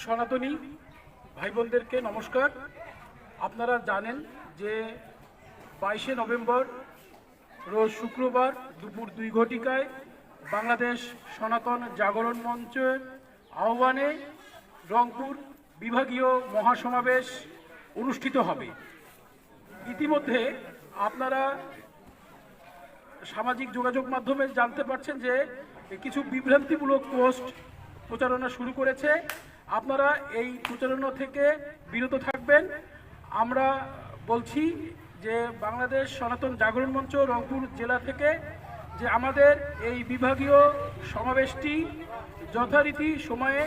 সনাতনী ভাই বোনদেরকে নমস্কার। আপনারা জানেন যে 22শে নভেম্বর রোজ শুক্রবার দুপুর 2 ঘটিকায় বাংলাদেশ সনাতন জাগরণ মঞ্চের আহ্বানে রংপুর বিভাগীয় মহাসমাবেশ অনুষ্ঠিত হবে। ইতিমধ্যে আপনারা সামাজিক যোগাযোগ মাধ্যমে জানতে পারছেন যে কিছু বিভ্রান্তিমূলক পোস্ট প্রচারণা শুরু করেছে। আপনারা এই প্রচারণা থেকে বিরত থাকবেন। আমরা বলছি যে বাংলাদেশ সনাতন জাগরণ মঞ্চ রংপুর জেলা থেকে যে আমাদের এই বিভাগীয় সমাবেশটি যথারীতি সময়ে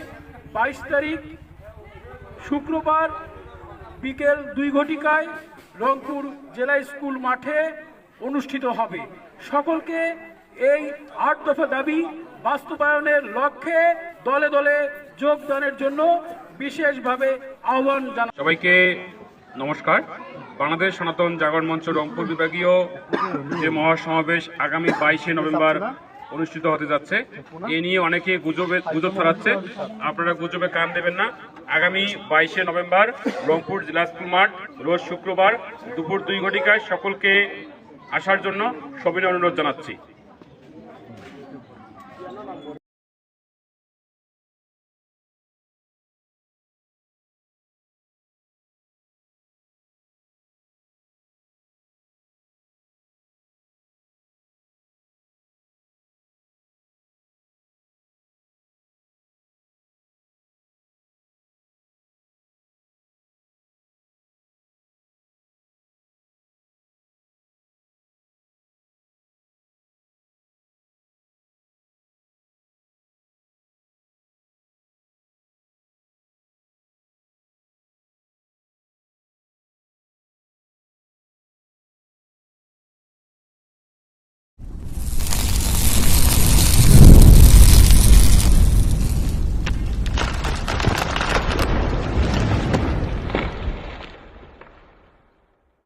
22 তারিখ শুক্রবার বিকেল 2 ঘটিকায় রংপুর জেলা স্কুল মাঠে অনুষ্ঠিত হবে। সকলকে এই 8 দফা দাবি বাস্তবায়নের লক্ষ্যে দলে দলে যোগদানের জন্য বিশেষভাবে আহ্বান জানাই। সবাইকে নমস্কার। বাংলাদেশ সনাতন জাগরণ মঞ্চ রংপুর বিভাগীয় যে মহাসমাবেশ আগামী 22শে নভেম্বর অনুষ্ঠিত হতে যাচ্ছে, এ নিয়ে অনেকে গুজব ছড়াচ্ছে। আপনারা গুজবে কান দেবেন না। আগামী 22শে নভেম্বর রংপুর জেলা স্কুল মাঠ রোজ শুক্রবার দুপুর 2 ঘটিকায় সকলকে আসার জন্য সবিনয় অনুরোধ জানাচ্ছি।